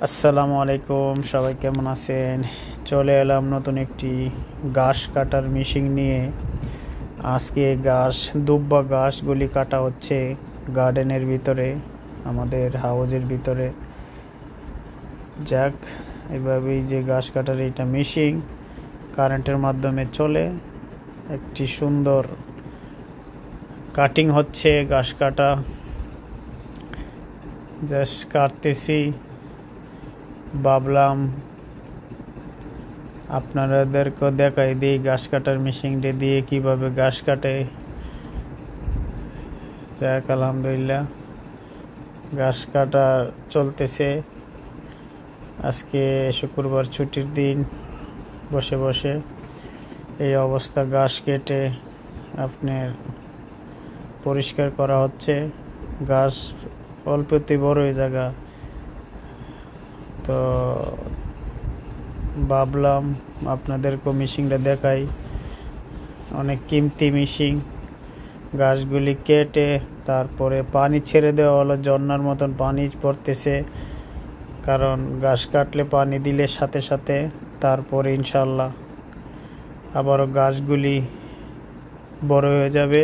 আসসালামু আলাইকুম, সবাই কেমন আছেন? চলে এলাম নতুন একটি ঘাস কাটার মেশিন নিয়ে। আজকে দুব্বা ঘাসগুলি কাটা হচ্ছে গার্ডেনের ভিতরে, আমাদের হাউজের ভিতরে। যাক, এভাবেই যে ঘাস কাটার এটা মেশিন কারেন্টের মাধ্যমে চলে। একটি সুন্দর কাটিং হচ্ছে, ঘাস কাটা জাস্ট কাটতেছি। ভাবলাম আপনাদেরকে দেখাই দিই ঘাস কাটার মেশিনটা দিয়ে কিভাবে ঘাস কাটে। যাক, আলহামদুলিল্লাহ ঘাস কাটা চলতেছে। আজকে শুক্রবার, ছুটির দিন। বসে বসে এই অবস্থা, ঘাস কেটে আপনার পরিষ্কার করা হচ্ছে। ঘাস অল্পতেই বড় হয়ে জায়গা, তো ভাবলাম আপনাদেরকে মেশিনটা দেখাই। অনেক কিমতি মেশিন। ঘাসগুলি কেটে তারপরে পানি ছেড়ে দেওয়া হলো, ঝর্ণার মতন পানি পড়তেছে। কারণ ঘাস কাটলে পানি দিলে সাথে সাথে তারপরে ইনশাল্লাহ আবারও ঘাসগুলি বড় হয়ে যাবে,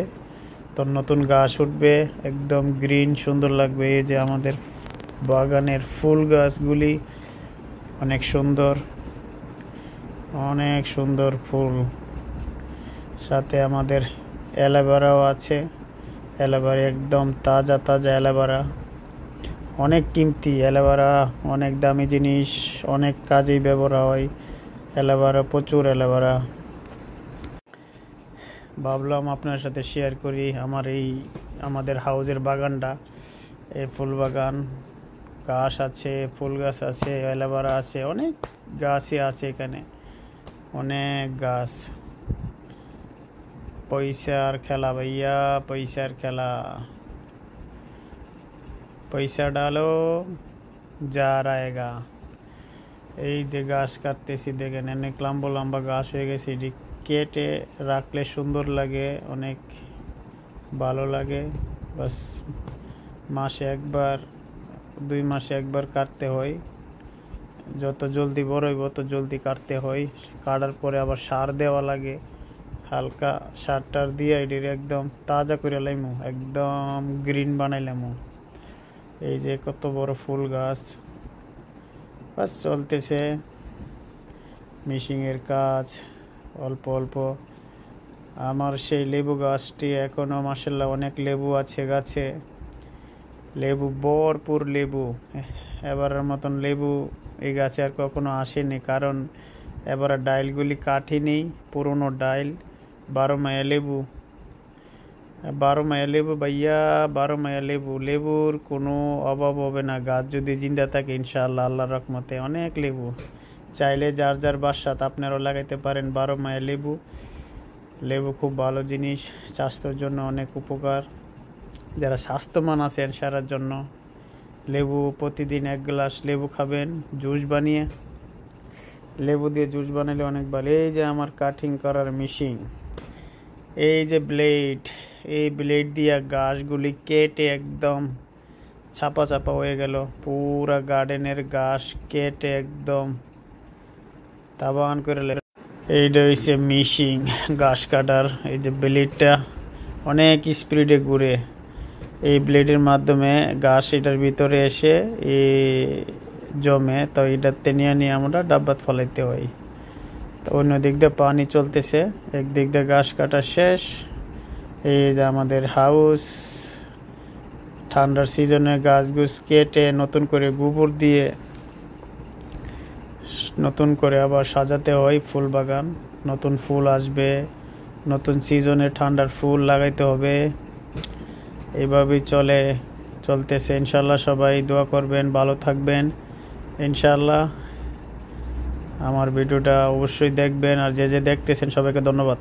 তো নতুন ঘাস উঠবে, একদম গ্রিন সুন্দর লাগবে। এই যে আমাদের বাগানের ফুল গাছগুলি অনেক সুন্দর, অনেক সুন্দর ফুল। সাথে আমাদের অ্যালোভেরাও আছে। অ্যালোভেরা একদম তাজা তাজা অ্যালোভেরা, অনেক কিমতি অ্যালোভেরা, অনেক দামি জিনিস, অনেক কাজেই ব্যবহার হয় অ্যালোভেরা, প্রচুর অ্যালোভেরা। ভাবলাম আপনার সাথে শেয়ার করি আমাদের হাউজের বাগানটা। এই ফুল বাগান, ঘাস আছে, ফুল গাছ আছে, অ্যালোভেরা আছে, অনেক গাছই আছে এখানে, অনেক গাছ। পয়সার খেলা ভাইয়া, পয়সার খেলা। পয়সা ডালো যা রায়েগা। এই যে ঘাস কাটতেছি, দেখেন অনেক লম্বা লম্বা ঘাস হয়ে গেছে। এটি কেটে রাখলে সুন্দর লাগে, অনেক ভালো লাগে। বাস মাসে একবার, 2 মাসে একবার কাটতে হয়। যত জলদি বড় হইব তত জলদি কাটতে হয়। কাটার পরে আবার সার দেওয়া লাগে, হালকা সার টার দিয়ে এটির একদম তাজা করে লাইমু, একদম গ্রিন বানাইলামু। এই যে কত বড় ফুল গাছ। বাস চলতেছে মেশিনের কাজ অল্প অল্প। আমার সেই লেবু গাছটি এখনও মাশাআল্লাহ অনেক লেবু আছে গাছে, লেবু ভরপুর লেবু। এবারের মতন লেবু এই গাছে আর কখনো আসেনি, কারণ এবার ডাইলগুলি কাটিনি, পুরনো ডাইল। 12 মায়া লেবু, 12 মায়া লেবু ভাইয়া, 12 মায়া লেবু। লেবুর কোনো অভাব হবে না, গাছ যদি জিন্দা থাকে ইনশাআল্লাহ, আল্লাহর রহমতে অনেক লেবু। চাইলে যার যার বাসাত আপনারাও লাগাইতে পারেন 12 মায়া লেবু। লেবু খুব ভালো জিনিস, স্বাস্থ্যের জন্য অনেক উপকার। যারা স্বাস্থ্যবান আছেন সারার জন্য লেবু, প্রতিদিন 1 গ্লাস লেবু খাবেন জুস বানিয়ে। লেবু দিয়ে জুস বানালে অনেক ভালো। এই যে আমার কাটিং করার মেশিন, এই যে ব্লেড, এই ব্লেড দিয়ে ঘাসগুলি কেটে একদম ছাপা ছাপা হয়ে গেল। পুরা গার্ডেনের ঘাস কেটে একদম তাবান করে। এইটা হচ্ছে মেশিন ঘাস কাটার। এই যে ব্লেডটা অনেক স্পিডে ঘুরে, এই ব্লেডের মাধ্যমে ঘাস এটার ভিতরে এসে জমে, তো এটাতে নিয়ে আমরা ডাব্বাত ফলাইতে হয়। তো অন্য দিক দিয়ে পানি চলতেছে, একদিক দিয়ে ঘাস কাটা শেষ। এই যে আমাদের হাউস, ঠান্ডার সিজনে গাছ কেটে নতুন করে গোবর দিয়ে নতুন করে আবার সাজাতে হয় ফুল বাগান। নতুন ফুল আসবে, নতুন সিজনে ঠান্ডার ফুল লাগাইতে হবে। এইভাবেই চলতেছে ইনশাল্লাহ। সবাই দোয়া করবেন, ভালো থাকবেন ইনশাল্লাহ। আমার ভিডিওটা অবশ্যই দেখবেন, আর যে যে দেখতেছেন সবাইকে ধন্যবাদ।